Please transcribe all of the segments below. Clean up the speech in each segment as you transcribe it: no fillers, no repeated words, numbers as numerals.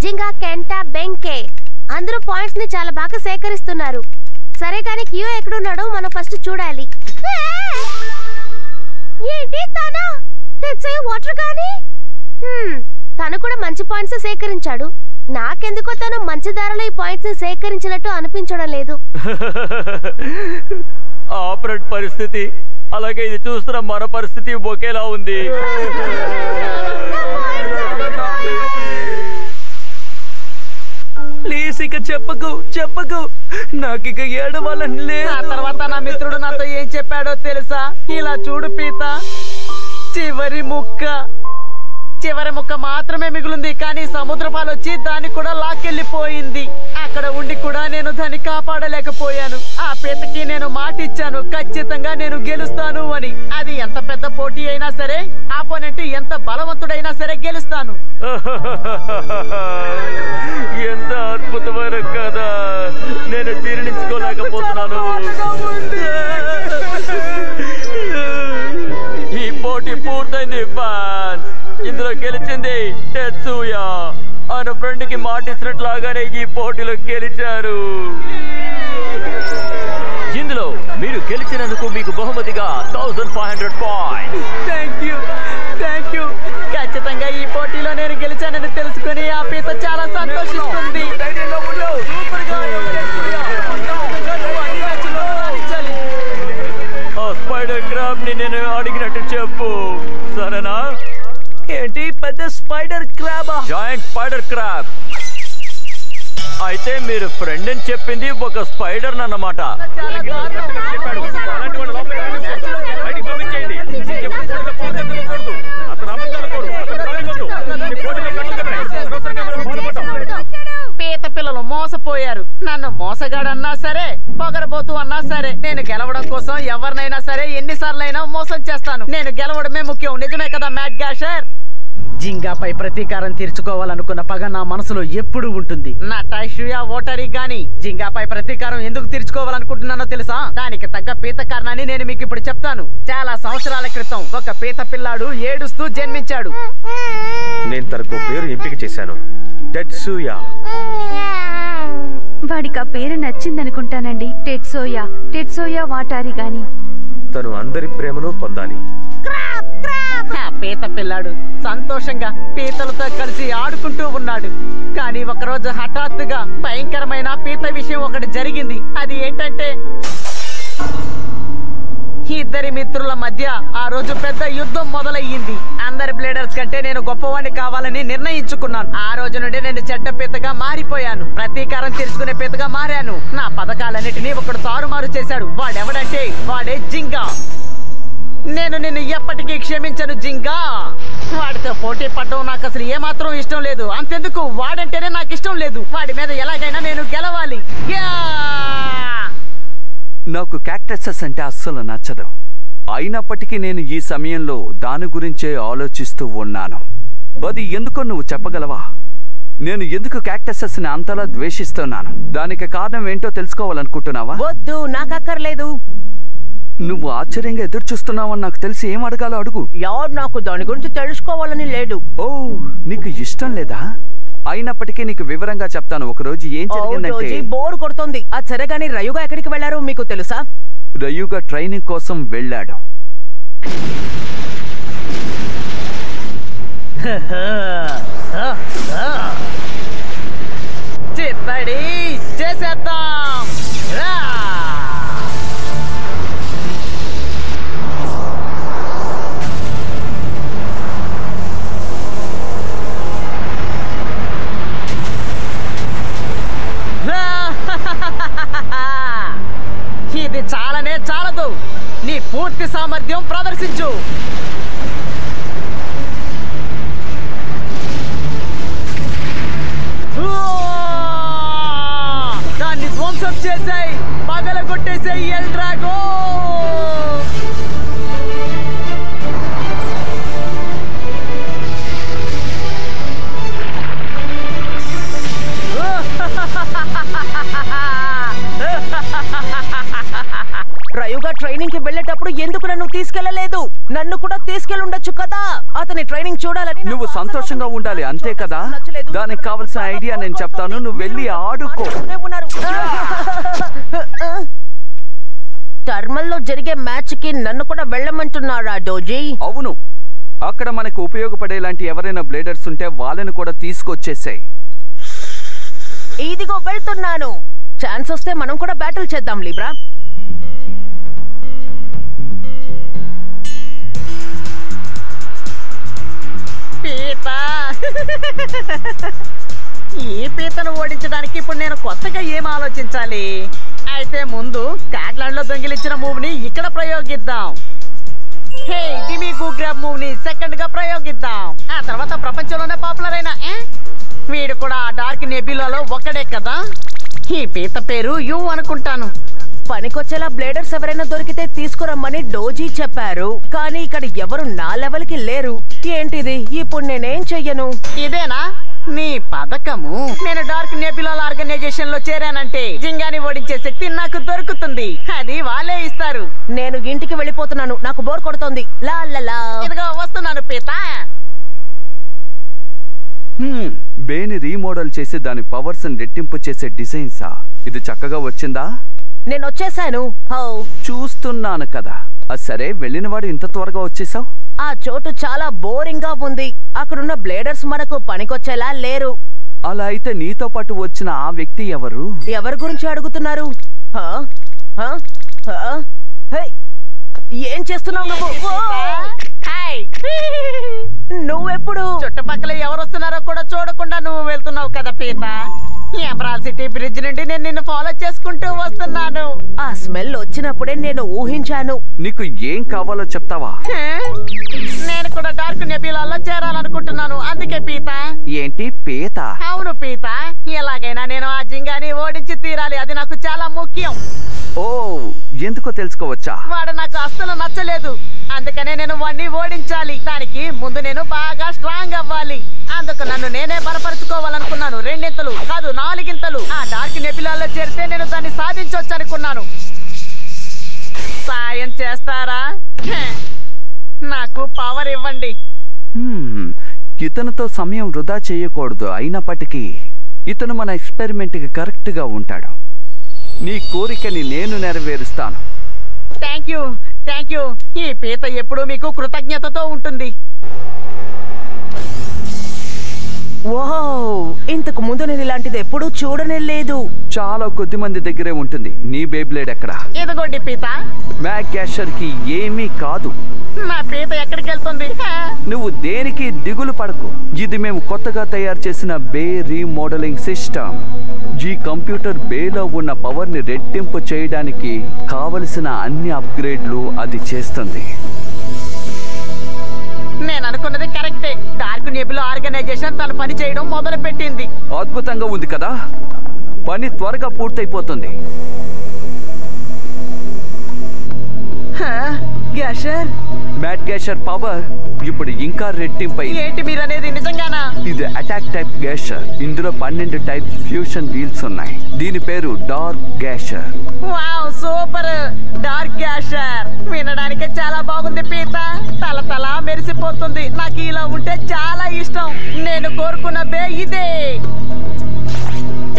జింగా, కెంటా, బెంకే అందరూ పాయింట్స్ ని చాలా బాగా సేకరిస్తున్నారు. సరే కానీ కియో ఎక్కడున్నాడో మనం ఫస్ట్ చూడాలి. ఏంటి తన తెచ్చే వాటర్ గాని? తను కూడా మంచి పాయింట్స్ సేకరించాడు. నాకెందుకో తను మంచి ధరలో ఈ పాయింట్స్ ని సేకరించినట్టు అనిపించడం లేదు. ఆపరేట్ పరిస్థితి అలాగే ఇది చూస్తున్న మన పరిస్థితి ఒకేలా ఉంది. ప్లీజ్ ఇక చెప్పకు నాకిక ఏడవాలని లేదు. ఆ తర్వాత నా మిత్రుడు నాతో ఏం చెప్పాడో తెలుసా? ఇలా చూడు పీత, చివరి ముక్క మాత్రమే మిగులుంది, కానీ సముద్రపాలు వచ్చి దాన్ని కూడా లాక్కెళ్ళిపోయింది. అక్కడ ఉండి కూడా నేను దాన్ని కాపాడలేకపోయాను. ఆ పీతకి నేను మాట ఇచ్చాను, ఖచ్చితంగా నేను గెలుస్తాను అని. అది ఎంత పెద్ద పోటీ అయినా సరే, ఆపోనెంట్ ఎంత బలవంతుడైనా సరే గెలుస్తాను. ఎంత అద్భుతమైన కదా, నేను జీర్ణించుకోలేకపోతున్నాను. ఈ పోటీ పూర్తయింది ఫ్యాన్స్. ఇందులో గెలిచింది టెట్సుయా. ఆయన ఫ్రెండ్ కి మాటిచ్చినట్లాగానే ఈ పోటీలో గెలిచారు. ఇందులో మీరు గెలిచినందుకు మీకు బహుమతిగా 1500 పాయింట్స్. Thank you. ఖచ్చితంగా ఈ పోటీలో నేను గెలిచానని తెలుసుకుని ఆ పీత చాలా సంతోషిస్తుంది. ఆ స్పైడర్ క్రాబ్ ని నేను అడిగినట్టు చెప్పు, సరేనా? ఏంటి పెద్ద spider crab? Giant spider crab. అయితే మీరు ఫ్రెండ్ అని చెప్పింది ఒక స్పైడర్ అన్నమాట. పీత పిల్లలు మోసపోయారు. నన్ను మోసగాడన్నా సరే, పొగరబోతు అన్నా సరే, నేను గెలవడం కోసం ఎవరినైనా సరే ఎన్నిసార్లైనా మోసం చేస్తాను. నేను గెలవడమే ముఖ్యం. నిజమే కదా మ్యాట్ గ్యాషర్? జింగాపై ప్రతీకారం తీర్చుకోవాలనుకున్న పగ నా మనసులో ఎప్పుడూ ఉంటుంది. నా టైషుయా ఓటరీ గాని జింగాపై ప్రతీకారం ఎందుకు తీర్చుకోవాలనుకుంటున్నానో తెలుసా? దానికి తగ్గ పీత కారణాన్ని నేను మీకు ఇప్పుడు చెప్తాను. చాలా సంవత్సరాల క్రితం ఒక పీత పిల్లాడు ఏడుస్తూ జన్మించాడు. నేను తనకు పేరు ఎంపిక చేశాను, టెట్సుయా. వాడికి ఆ పేరు నచ్చిందనుకుంటానండి. టెట్సోయా వాటారి గాని. తను అందరి ప్రేమను పొందాలి. పీత పిల్లాడు సంతోషంగా పీతలతో కలిసి ఆడుకుంటూ ఉన్నాడు. కానీ ఒకరోజు హఠాత్తుగా భయంకరమైన పీత విషయం ఒకటి జరిగింది. అది ఏంటంటే, ఇద్దరి మిత్రుల మధ్య ఆ రోజు పెద్ద యుద్ధం మొదలయ్యింది. అందరి బ్లేడర్స్ కంటే నేను గొప్పవాణ్ణి కావాలని నిర్ణయించుకున్నాను. ఆ రోజు నుండి నేను చెడ్డ పీతగా మారిపోయాను. ప్రతీకారం తీర్చుకునే పీతగా మారాను. నా పథకాలన్నిటినీ ఒకడు తారుమారు చేశాడు. వాడెవడంటే వాడే జింగా. నేను నిన్ను ఎప్పటికీ క్షమించను జింగా. వాడితో పోటీ పడడం నాకు అసలు ఏమాత్రం ఇష్టం లేదు. అంతెందుకు, వాడంటేనే నాకు ఇష్టం లేదు. వాడి మీద ఎలాగైనా నేను గెలవాలి. నాకు క్యాక్టసస్ అంటే అస్సలు నచ్చదు. అయినప్పటికీ నేను ఈ సమయంలో దాని గురించే ఆలోచిస్తూ ఉన్నాను. అది ఎందుకో నువ్వు చెప్పగలవా? నేను ఎందుకు క్యాక్టసస్ ని అంతలా ద్వేషిస్తున్నాను? దానికి కారణం ఏంటో తెలుసుకోవాలనుకుంటున్నావా? వద్దు, నాకు అక్కర్లేదు. నువ్వు ఆశ్చర్యంగా ఎదురు చూస్తున్నావని నాకు తెలిసి ఏం అడగాలో అడుగు. నాకు దాని గురించి తెలుసుకోవాలని లేదు. ఓ, నీకు ఇష్టం లేదా? అయినప్పటికీ నీకు వివరంగా చెప్తాను. ఒకరోజు ఏం జరిగిందంటే, బోర్ కొడుతోంది. అది సరే గానీ రయుగా ఎక్కడికి వెళ్లారో మీకు తెలుసా? రయుగా ట్రైనింగ్ కోసం వెళ్ళాడు. చిత్తడి చేసేద్దాం. ఇది చాలనే చాలదు. నీ పూర్తి సామర్థ్యం ప్రదర్శించు. దాన్ని ధ్వంసం చేసాయి, పగల కొట్టేసాయి ఎల్ డ్రాగో. రయుగా ట్రైనింగ్ కి వెళ్ళేటప్పుడు ఎందుకు నన్ను తీసుకెళ్లలేదు. నన్ను కూడా తీసుకెళ్ళుండొచ్చు కదా. అతని ట్రైనింగ్ చూడాలని నువ్వు సంతోషంగా ఉండాలి అంతే కదా. దానికి కావలసిన ఐడియా నేను చెప్తాను, నువ్వు వెళ్ళి ఆడుకో. టర్మల్లో జరిగే మ్యాచ్ కి నన్ను కూడా వెళ్ళమంటున్నారా డోజీ? అవును, అక్కడ మనకు ఉపయోగపడేలాంటి ఎవరైనా బ్లేడర్స్ ఉంటే వాళ్ళని కూడా తీసుకొచ్చేసాయి. ఇదిగో వెళ్తున్నాను. ఛాన్స్ వస్తే మనం కూడా బ్యాటిల్ చేద్దాం లీబ్రా. పీత ఈ పీతను ఓడించడానికి ఇప్పుడు నేను కొత్తగా ఏం ఆలోచించాలి? అయితే ముందు స్కాట్లాండ్ లో దొంగిలించిన మూవ్ ని ఇక్కడ ప్రయోగిద్దాం. హే టిమీ గ్రాబ్ మూవ్ ని సెకండ్ గా ప్రయోగిద్దాం. ఆ తర్వాత ప్రపంచంలోనే పాపులర్ అయిన వీడు కూడా డార్క్ నెబ్యులాలో ఒక్కడే కదా. ఈ పీత పేరు యు అనుకుంటాను. పనికొచ్చేలా బ్లేడర్స్ ఎవరైనా దొరికితే తీసుకురమ్మని డోజీ చెప్పారు. కానీ ఇక్కడ ఎవరు నా లెవెల్ కి లేరు. ఏంటిది? ఇప్పుడు నేనేం చెయ్యను? ఇదేనా నీ పథకము? నేను డార్క్ నెబ్యులా ఆర్గనైజేషన్ లో చేరానంటే జింగాని ఓడించే శక్తి నాకు దొరుకుతుంది. అది వాళ్ళే ఇస్తారు. నేను ఇంటికి వెళ్ళిపోతున్నాను, నాకు బోర్ కొడుతోంది. లా లా ఇదిగో వస్తున్నాను పీత. బేని రీమోడల్ చేసి దాని పవర్స్ రెట్టింపు చేసే డిజైన్సా? ఇది చక్కగా వచ్చిందా? నేను వచ్చేసాను. చూస్తున్నాను కదా. సరే, వెళ్ళినవాడు ఇంత త్వరగా వచ్చేసావు. ఆ చోటు చాలా బోరింగ్ గా ఉంది. అక్కడున్న బ్లేడర్స్ మనకు పనికొచ్చేలా లేరు. అలా అయితే నీతో పాటు వచ్చిన ఆ వ్యక్తి ఎవరు? ఎవరి గురించి అడుగుతున్నారు? ఏం చేస్తున్నావు నువ్వు? నువ్వెప్పుడు చుట్టుపక్కల ఎవరు వస్తున్నారో కూడా చూడకుండా నువ్వు వెళ్తున్నావు కదా పీత. ఎమరాల్డ్ సిటీ బ్రిడ్జ్ నుండి నేను నిన్ను ఫాలో చేసుకుంటూ వస్తున్నాను. ఆ స్మెల్ వచ్చినప్పుడే నేను ఊహించాను. నీకు ఏం కావాలో చెప్తావా? నేను కూడా డార్క్ నెబ్యులాలో చేరాలనుకుంటున్నాను. అందుకే పీత. ఏంటి పీత? అవును పీత. ఎలాగైనా నేను ఆ జింగాని ఓడించి తీరాలి. అది నాకు చాలా ముఖ్యం. ఓ, ఎందుకో తెలుసుకోవచ్చా? వాడు నాకు అస్సలు నచ్చలేదు. అందుకనే నేను వాడిని ఓడించాలి. దానికి ముందు నేను బాగా స్ట్రాంగ్ అవ్వాలి. అందుకు నన్ను నేనే బలపరుచుకోవాలనుకున్నాను. 2 ఇంతలు కాదు 4 ఇంతలు. ఆ డార్క్ నెబ్యులాలో చేరితే నేను దాన్ని సాధించవచ్చు అనుకున్నాను. సాయం చేస్తారా? నాకు పవర్ ఇవ్వండి. ఇతనితో సమయం వృధా చేయకూడదు. అయినప్పటికీ ఇతను మన ఎక్స్పెరిమెంట్ కి కరెక్ట్ గా ఉంటాడు. నీ కోరికని నేను నెరవేరుస్తాను. Thank you, thank you. ఈ పీత ఎప్పుడూ మీకు కృతజ్ఞతతో ఉంటుంది. ఇంతకు ముందు నేను ఇలాంటిది ఎప్పుడూ చూడలేదు. చాలా కొద్ది మంది దగ్గరే ఉంటుంది. నీ బేబ్లేడ్ ఎక్కడ? ఇదిగోండి పీత. మ్యాక్ గ్యాషర్ కి ఏమీ కాదు. నా పీత ఎక్కడికి వెళ్తుంది? నువ్వు దేనికి దిగులు పడకు. ఇది మేము కొత్తగా తయారు చేసిన బే రీమోడలింగ్ సిస్టమ్. ఈ కంప్యూటర్ బేలో ఉన్న పవర్ ని రెట్టింపు చేయడానికి కావలసిన అన్ని అప్గ్రేడ్లు అది చేస్తుంది. నేను అనుకున్నది కరెక్టే. డార్క్ నెబ్యులా ఆర్గనైజేషన్ తన పని చేయడం మొదలు పెట్టింది. అద్భుతంగా ఉంది కదా. పని త్వరగా పూర్తయిపోతుంది. గ్యాషర్, మ్యాట్ గ్యాషర్ పవర్ ఇప్పుడు ఇంకా రెట్టింపైంది. ఏంటి మీరనేది నిజంగానా? ఇది అటాక్ టైప్ గ్యాషర్. ఇందులో 12 టైప్స్ ఫ్యూషన్ వీల్స్ ఉన్నాయి. దీని పేరు Dark Gasher. Wow, super. Dark Gasher వినడానికి చాలా బాగుంది పీత. తల తల మెరిసిపోతుంది. నాకు ఇలా ఉంటే చాలా ఇష్టం. నేను కోరుకున్న బే ఇదే.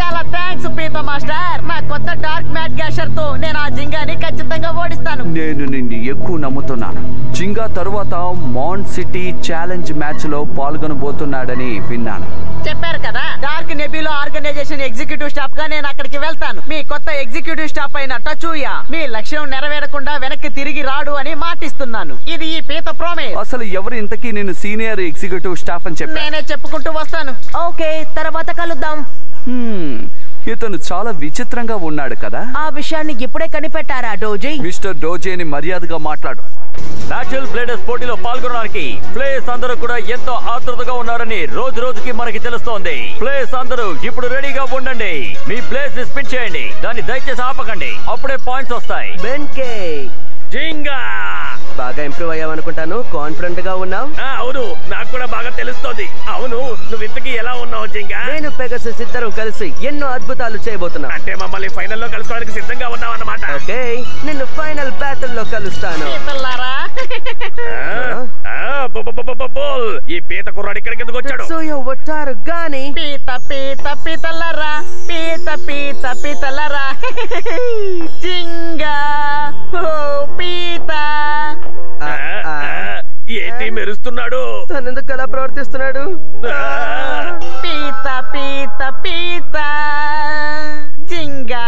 చాలా థ్యాంక్స్ పీత మాస్టర్. నా కొత్త డార్క్ మ్యాట్ గ్యాషర్ తో నేను ఆ జింగాని ఖచ్చితంగా ఓడిస్తాను. నేను నిన్ను ఎక్కువ నమ్ముతున్నాను. జింగా తరువాత మాన్ సిటీ ఛాలెంజ్ మ్యాచ్ లో పాల్గొనబోతున్నాడని విన్నాను. చెప్పారు కదా, dark nebula organisation executive staff గా నేను అక్కడికి వెళ్తాను. మీ కొత్త ఎగ్జిక్యూటివ్ స్టాఫ్ అయిన టచూయా మీ లక్ష్యం నెరవేరకుండా వెనక్కి తిరిగి రాడు అని మాటిస్తున్నాను. ఇది ఈ పీత ప్రామిస్. అసలు ఎవరు ఇంతకీ నేను సీనియర్ ఎగ్జిక్యూటివ్ స్టాఫ్ అని చెప్పాను? నేనే చెప్పుకుంటూ వస్తాను. ఓకే, తర్వాత కలుద్దాం. ఇతను చాలా విచిత్రంగా ఉన్నాడు కదా. ఆ విషయాన్ని ఇప్పుడే కనిపెట్టారా డోజీ? మిస్టర్ డోజీని మర్యాదగా మాట్లాడు. న్యాచురల్ బ్లేడర్స్ పోటీలో పాల్గొనడానికి ప్లేయర్స్ అందరూ కూడా ఎంతో ఆతృతగా ఉన్నారని రోజు రోజుకి మనకి తెలుస్తోంది. ప్లేయర్స్ అందరూ ఇప్పుడు రెడీగా ఉండండి. మీ బ్లేడ్స్ స్పిన్ చేయండి. దాన్ని దయచేసి ఆపకండి. అప్పుడే పాయింట్స్ వస్తాయి. బెన్కే జింగా బాగా ఇంప్రూవ్ అయ్యావనుకుంటాను. కాన్ఫిడెంట్ గా ఉన్నావు. అవును, నాకు కూడా బాగా తెలుస్తోంది. అవును, నువ్వు ఇంతకీ ఎలా ఉన్నావు జింగా? నేను పెగసస్ ఇద్దరం కలిసి ఎన్నో అద్భుతాలు చేయబోతున్నా. అంటే మమ్మల్ని ఫైనల్లో కలుసుకోవడానికి సిద్ధంగా ఉన్నావు అన్నమాట. ఓకే, నిన్ను ఫైనల్ బ్యాటిల్ లో కలుస్తాను. ఈ పీత కుర్రాడు ఇక్కడికి ఎందుకు వచ్చాడు? తెట్సుయా వటారు గాని పీత పీత పీతల్లరా, పీత పీత పీతల్లరా. జింగా ఓ పీత. ఏంటి మెరుస్తున్నాడు? తనెందుకు అలా ప్రవర్తిస్తున్నాడు? పీత పీత పీత జింగా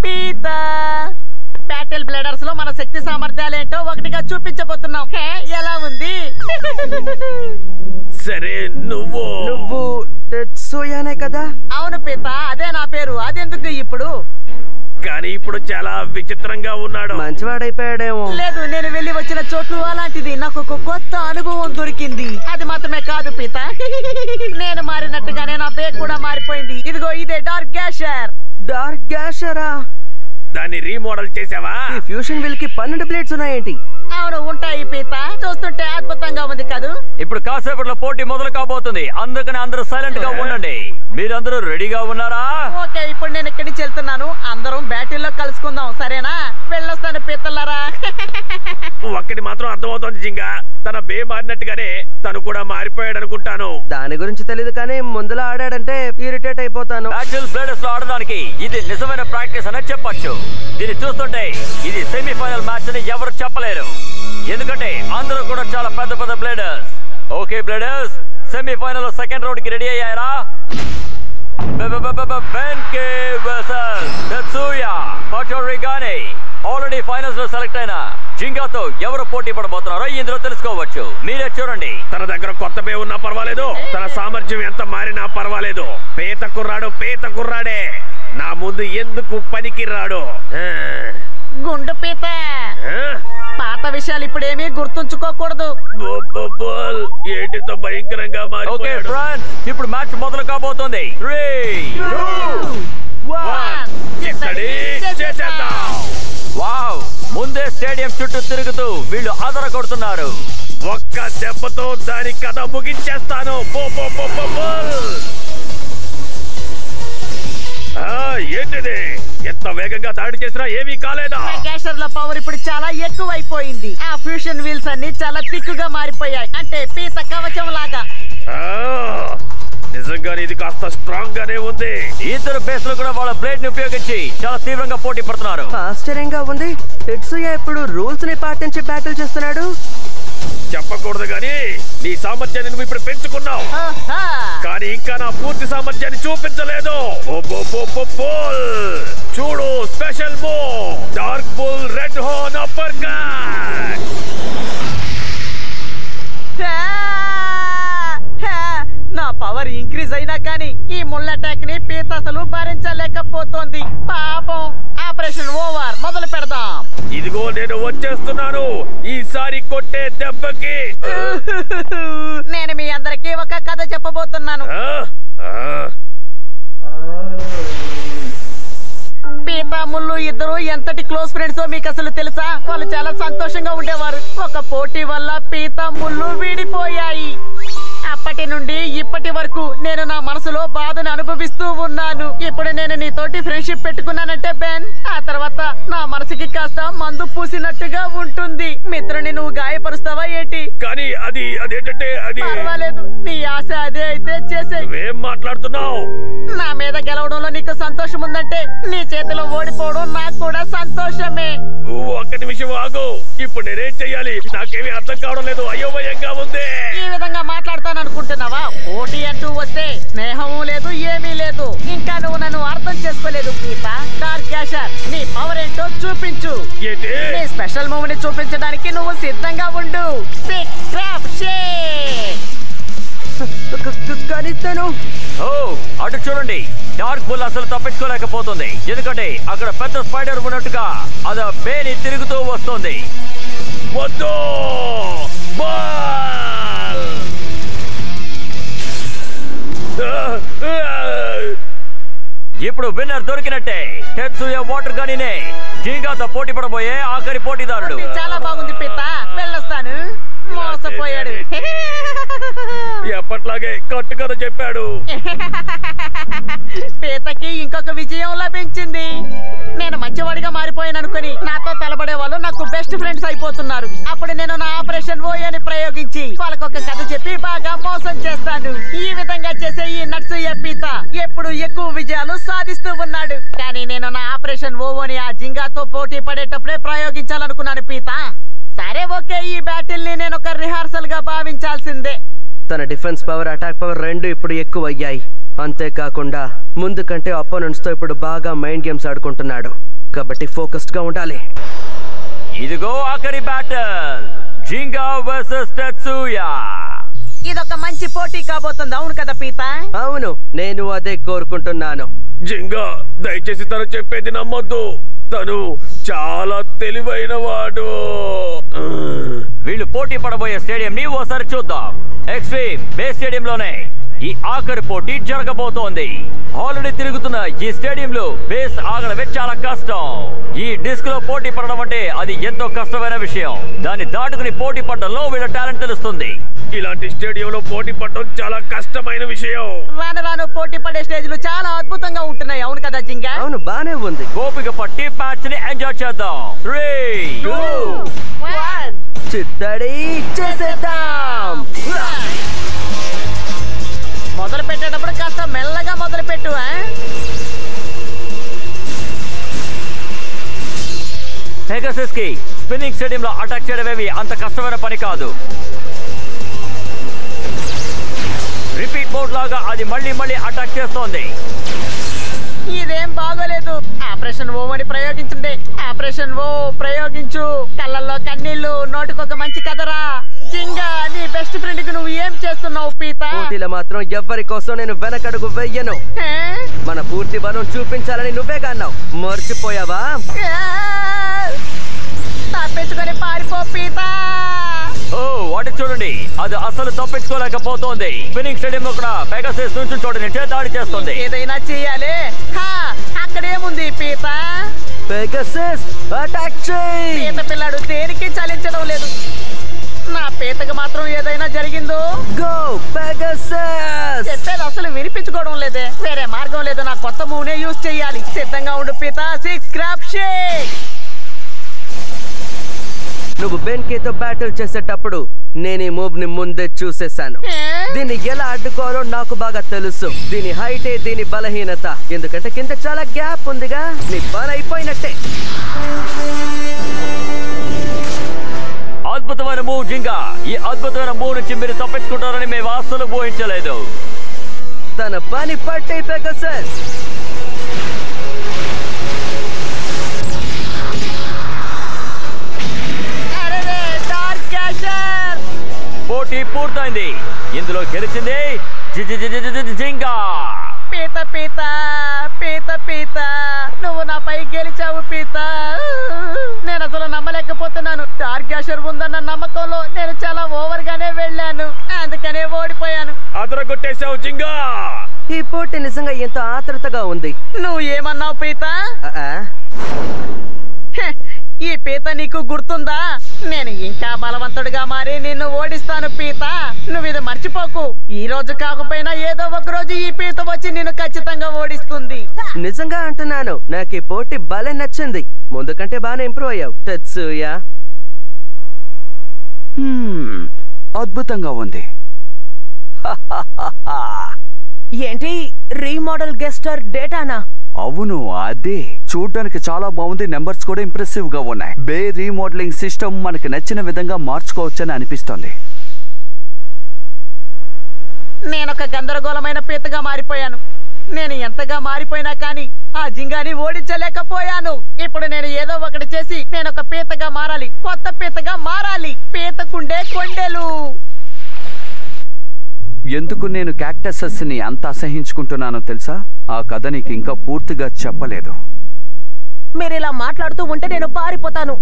పీత. బ్యాటిల్ బ్లేడర్స్ లో మన శక్తి సామర్థ్యాలేంటో ఒకటిగా చూపించబోతున్నాం. ఎలా ఉంది? సరే, నువ్వు తెట్సుయానే కదా? అవును పీత, అదే నా పేరు. అదెందుకు ఇప్పుడు? కానీ ఇప్పుడు చాలా విచిత్రంగా ఉన్నాడు. మంచివాడైపోయాడేమో. లేదు, నేను వెళ్ళి వచ్చిన చోటు అలాంటిది. నాకు ఒక కొత్త అనుభవం దొరికింది. అది మాత్రమే కాదు పీత, నేను మారినట్టుగానే నా పేరు కూడా మారిపోయింది. ఇదిగో ఇదే డార్క్ గ్యాషర్. డార్క్ గ్యాషరా? దాన్ని రీమోడల్ చేసావా? ఈ ఫ్యూషన్ వీల్ కి 12 బ్లేడ్స్ ఉన్నాయేంటి? అవును, ఉంటాయి పీత. చూస్తుంటే అద్భుతంగా ఉంది కాదు? ఇప్పుడు కాసేపట్లో పోటీ మొదలు కాబోతుంది. అందుకని అందరూ సైలెంట్ గా ఉండండి. మీరందరూ రెడీగా ఉన్నారా? ఓకే, ఇప్పుడు నేను ఇక్కడి నుంచి వెళ్తున్నాను. అందరం బ్యాటిల్లో కలుసుకుందాం, సరేనా? వెళ్ళొస్తాను పీతల్లారా. ఒక్కటి మాత్రం అర్థమవుతోంది జింగా, తన బే మారినట్టుగానే తను కూడా మారిపోయాడు అనుకుంటాను. దాని గురించి తెలియదు కానీ ముందులో ఆడాడంటే ఇరిటేట్ అయిపోతాను. బ్యాటిల్ బ్లేడర్స్ లో ఆడడానికి ఇది నిజమైన ప్రాక్టీస్ అని చెప్పొచ్చు. దీన్ని చూస్తుంటే ఇది సెమీఫైనల్ మ్యాచ్ అని ఎవరు చెప్పలేరు. ఎందుకంటే అందరూ కూడా చాలా పెద్ద పెద్ద బ్లేడర్స్. ఓకే బ్లేడర్స్, సెమీఫైనల్ సెకండ్ రౌండ్ కి రెడీ అయ్యారా? బెన్కే వర్సెస్ తెట్సుయా వాటారిగానే. ఆల్రెడీ ఫైనల్స్ లో సెలెక్ట్ అయిన జింగాతో ఎవరు పోటీ పడబోతున్నారో ఇందులో తెలుసుకోవచ్చు. మీరే చూడండి. తన దగ్గర కొత్త బే ఉన్నా పర్వాలేదు, తన సామర్థ్యం ఎంత మారినా పర్వాలేదు. పీత కుర్రాడే. నా ముందు ఎందుకు పనికి రాడు? గుండు పీత. పాత విషయాలు ఇప్పుడేమీ గుర్తుంచుకోకూడదు. ఏంటితో భయంకరంగా ఓకే మారిపోయాడు. ఫ్రెండ్స్, ఇప్పుడు మ్యాచ్ మొదలు కాబోతోంది. 3, 2, 1 ఇక్కడి చేసేద్దాం. వావ్, ముందే స్టేడియం చుట్టూ తిరుగుతూ వీళ్ళు అదర కొడుతున్నారు. ఒక్క దెబ్బతో దాని కథ ముగించేస్తాను. ఏంటిది? ఎంత వేగంగా దాడి చేసినా ఏమీ కాలేదా? గ్యాషర్ లో పవర్ ఇప్పుడు చాలా ఎక్కువైపోయింది. ఆ ఫ్యూషన్ వీల్స్ అన్ని చాలా తిక్కుగా మారిపోయాయి. అంటే పీత కవచం లాగా. నిజంగానే ఇది కాస్త స్ట్రాంగ్ గానే ఉంది. ఇద్దరు బేస్లు కూడా వాళ్ళ బ్లేడ్ ని ఉపయోగించి చాలా తీవ్రంగా పోటీ పడుతున్నారు. ఆశ్చర్యంగా ఉంది. తెట్సుయా ఇప్పుడు రూల్స్ ని పాటించి బ్యాటిల్ చేస్తున్నాడు. చెప్పకూడదు గానీ నీ సామర్థ్యాన్ని నువ్వు ఇప్పుడు పెంచుకున్నావు. కానీ ఇంకా నా పూర్తి సామర్థ్యాన్ని చూపించలేదు. చూడు, special move dark bull red horn upper cut. నా పవర్ ఇంక్రీజ్ అయినా కానీ ఈ ముళ్ళ అటాక్ ని పీత అసలు భరించలేకపోతోంది. పాపం. ఆపరేషన్ ఓవర్, మొదలు పెడదాం. ఇదిగో నేను వచ్చేస్తున్నాను. ఈసారి కొట్టే దెబ్బకి నేను మీ అందరికీ ఒక కథ చెప్పబోతున్నాను. పీత ముళ్ళు ఇద్దరు ఎంతటి క్లోజ్ ఫ్రెండ్స్ మీకు అసలు తెలుసా? వాళ్ళు చాలా సంతోషంగా ఉండేవారు. ఒక పోటీ వల్ల పీత ముళ్ళు విడిపోయాయి. అప్పటి నుండి ఇప్పటి వరకు నేను నా మనసులో బాధను అనుభవిస్తూ ఉన్నాను. ఇప్పుడు నేను నీతోటి ఫ్రెండ్షిప్ పెట్టుకున్నానంటే బెన్, ఆ తర్వాత నా మనసుకి కాస్త మందు పూసినట్టుగా ఉంటుంది. మిత్రుని నువ్వు గాయపరుస్తావా ఏంటి? కానీ అదేంటంటే పర్వాలేదు, నీ ఆశ అదే అయితే చేసే. నువ్వేం మాట్లాడుతున్నావు? నా మీద గెలవడంలో నీకు సంతోషం ఉందంటే నీ చేతిలో ఓడిపోవడం నాకు కూడా సంతోషమే. ఒక్క నిమిషం ఆగు. ఇప్పుడు నేనేం చెయ్యాలి? నాకేమీ అర్థం కావడం లేదు. అయోమయంగా ఉంది. ఈ విధంగా మాట్లాడతాననుకుంటున్నావా? పోటీ అంటూ వస్తే స్నేహము లేదు, ఏమీ లేదు. ఇంకా నువ్వు నన్ను అర్థం చేసుకోలేదు పీత. డార్క్ గ్యాషర్, నీ పవర్ ఏంటో చూపించు. నీ స్పెషల్ మూవ్ ని చూపించడానికి నువ్వు సిద్ధంగా ఉండు. 6 క్రాప్ షేక్. కానీ తను అటు చూడండి, డార్క్ బుల్ అసలు తప్పించుకోలేకపోతుంది. ఎందుకంటే అక్కడ పెద్ద స్పైడర్ ఉన్నట్టుగా అది బేని తిరుగుతూ వస్తుంది. వద్దు. ఇప్పుడు విన్నర్ దొరికినట్టే. తెట్సుయా వాటారిగానే జింగాతో పోటీ పడబోయే ఆఖరి పోటీదారుడు. చాలా బాగుంది పీత. పీతాకి ఇంకొక విజయం లభించింది. నేను మంచివాడిగా మారిపోయాను అనుకుని నాతో తలబడే వాళ్ళు నాకు బెస్ట్ ఫ్రెండ్స్ అయిపోతున్నారు. అప్పుడు నేను నా ఆపరేషన్ ఓయని ప్రయోగించి వాళ్ళకొక కథ చెప్పి బాగా మోసం చేస్తాను. ఈ విధంగా చేసే ఈ నట్సుయ పీత ఎప్పుడు ఎక్కువ విజయాలు సాధిస్తూ ఉన్నాడు. కానీ నేను నా ఆపరేషన్ ఓవోని ఆ జింగాతో పోటీ పడేటప్పుడే ప్రయోగించాలనుకున్నాను పీత. సరే ఓకే, ఈ బ్యాటిల్ ని నేను ఒక రిహార్సల్ గా భావించాల్సిందే. తన డిఫెన్స్ పవర్, అటాక్ పవర్ రెండు ఇప్పుడు ఎక్కువ అయ్యాయి. అంతేకాకుండా ముందు కంటే అపోనెంట్స్ తో ఇప్పుడు బాగా మైండ్ గేమ్స్ ఆడుకుంటున్నాడు. కాబట్టి ఫోకస్డ్ గా ఉండాలి. ఇదిగో ఆఖరి బ్యాటిల్, జింగా వర్సెస్ టెట్సుయా. ఇదొక మంచి పోటీ కాబోతుంది, అవును కదా పీత? అవును, నేను అదే కోరుకుంటున్నాను. జింగా, దయచేసి తను చెప్పేది నమ్మొద్దు. తను చాలా తెలివైన వాడు. వీళ్ళు పోటీ పడబోయే స్టేడియం ని ఓసారి చూద్దాం. ఎక్స్ట్రీమ్ బేస్ స్టేడియం లోనే ఈ ఆఖరి పోటీ జరగబోతోంది. ఆల్రెడీ తిరుగుతున్న ఈ స్టేడియం లో బేస్ ఆగడమే చాలా కష్టం. ఈ డిస్క్ లో పోటీ పడడం అంటే అది ఎంతో కష్టమైన విషయం. దాన్ని దాటుకుని పోటీ పడడంలో వీళ్ళ టాలెంట్ తెలుస్తుంది. ఇలాంటి స్టేడియంలో పోటీ పడడం చాలా కష్టమైన విషయం. రాను రాను పోటీ పడే స్టేజ్లు చాలా అద్భుతంగా ఉంటున్నాయి, అవును కదా జింగా? అవును, బానే ఉంది. ఓపిక పట్టి మ్యాచ్ ని ఎంజాయ్ చేద్దాం. 3, 2, 1 చిత్తడి చేసేద్దాం. మొదలు పెట్టేటప్పుడు కాస్త మెల్లగా మొదలు పెట్టు. పెగాసస్ కి స్పిన్నింగ్ స్టేడియం లో అటాక్ చేయడమేవి అంత కష్టమైన పని కాదు. రిపీట్ మోడ్ లాగా అది మళ్ళీ మళ్ళీ అటాక్ చేస్తోంది. ఇదేం బాగోలేదు. ఆపరేషన్ ఓ అని ప్రయోగించింది. ఆపరేషన్ ఓ ప్రయోగించు. కళ్ళల్లో కన్నీళ్లు, నోటికొక మంచి కదరా. జింగా, నీ బెస్ట్ ఫ్రెండ్ కి నువ్వు ఏం చేస్తున్నావు పీత? పోటీలో మాత్రం ఎవ్వరి కోసం నేను వెనకడుగు వెయ్యను. మన పూర్తి బలం చూపించాలని నువ్వేగా అన్నావు, మర్చిపోయావా? తప్పించుకొని పారిపో పీత. ఓ వాటి చూడండి, అది అసలు తప్పించుకోలేకపోతోంది. స్పిన్నింగ్ స్టేడియం లో కూడా పెగాసస్ నుంచి చూడని దాడి చేస్తుంది. ఏదైనా చెయ్యాలి. అక్కడేముంది పీత? పెగాసస్ అటాక్ చేయి. పీత పిల్లాడు దేనికి చలించడం లేదు. నా పీతకి మాత్రం ఏదైనా జరిగిందో? Go Pegasus. చెప్పేది అసలు వినిపించుకోవడం లేదే. వేరే మార్గం లేదు, నా కొత్త మూవ్ నే యూజ్ చెయ్యాలి. సిద్ధంగా ఉండు పీత. 6 క్రాప్ షేక్. నువ్వు బెన్కేతో బ్యాటిల్ చేసేటప్పుడు నేను ఈ మూవ్ ని ముందే చూసేశాను. దీన్ని ఎలా అడ్డుకోవాలో నాకు బాగా తెలుసు. దీని హైటే దీని బలహీనత. ఎందుకంటే కింద చాలా గ్యాప్ ఉందిగా. నీ పని అయిపోయినట్టే. అద్భుతమైన మూవ్ జింగా. ఈ అద్భుతమైన మూవ్ నుంచి మీరు తప్పించుకుంటారని మేము అస్సలు ఊహించలేదు. తన పని పట్టే పెగాసస్. పోటీ పూర్తయింది. ఇందులో గెలిచింది జింగా. పీత పీత పీత పీత, నువ్వు నాపై గెలిచావు పీత. నేను అసలు నమ్మలేకపోతున్నాను. డార్క్ గ్యాషర్ ఉందన్న నమ్మకంలో నేను చాలా ఓవర్ గానే వెళ్ళాను, అందుకనే ఓడిపోయాను. అదరగొట్టేశావు జింగా. ఈ పోటీ నిజంగా ఎంతో ఆత్రుతగా ఉంది. నువ్వు ఏమన్నావు పీత? ఈ పీత నీకు గుర్తుందా? నేను ఇంకా బలవంతుడిగా మారి నిన్ను ఓడిస్తాను పీత. నువ్వు ఇది మర్చిపోకు. ఈ రోజు కాకపోయినా ఏదో ఒక రోజు ఈ పీత వచ్చి నిన్ను ఖచ్చితంగా ఓడిస్తుంది. నిజంగా అంటున్నాను, నాకు ఈ పోటీ భలే నచ్చింది. ముందు కంటే బాగానే ఇంప్రూవ్ అయ్యావు టెట్సుయా. అద్భుతంగా ఉంది. ఏంటి రీమోడల్ గెస్టర్ డేటానా? అవును, అదే. చూడ్డానికి చాలా బాగుంది. నెంబర్స్ కూడా ఇంప్రెసివ్ గా ఉన్నాయి. బే రీమోడలింగ్ సిస్టమ్ మనకి నచ్చిన విధంగా మార్చుకోవచ్చని అనిపిస్తోంది. నేనొక గందరగోళమైన పీతగా మారిపోయాను. నేను ఎంతగా మారిపోయినా కానీ ఆ జింగాని ఓడించలేకపోయాను. ఇప్పుడు నేను ఏదో ఒకటి చేసి నేను ఒక పీతగా మారాలి. కొత్త పీతగా మారాలి. పీతకుండే కొండెలు. ఎందుకు నేను క్యాక్టసస్ ని అంత అసహించుకుంటున్నానో తెలుసా? ఆ కథ నీకు ఇంకా పూర్తిగా చెప్పలేదు. మీరిలా మాట్లాడుతూ ఉంటే నేను పారిపోతాను.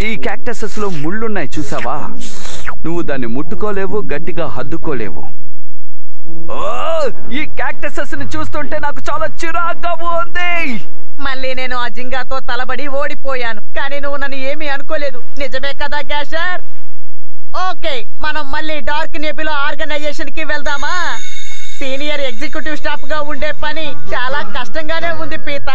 ఈ క్యాక్టసస్ లో ముళ్ళున్నాయి, చూసావా? నువ్వు దాన్ని ముట్టుకోలేవు, గట్టిగా హద్దుకోలేవు. ఈ క్యాక్టసస్ ని చూస్తుంటే నాకు చాలా చిరాగ్గా ఉంది. మళ్ళీ నేను ఆ జింగాతో తలబడి ఓడిపోయాను. కానీ నువ్వు నన్ను ఏమీ అనుకోలేదు, నిజమే కదా గ్యాషర్? ఓకే, మనం మళ్ళీ డార్క్ నెబ్యులా ఆర్గనైజేషన్ కి వెళ్దామా? సీనియర్ ఎగ్జిక్యూటివ్ స్టాఫ్ గా ఉండే పని చాలా కష్టంగానే ఉంది పీత.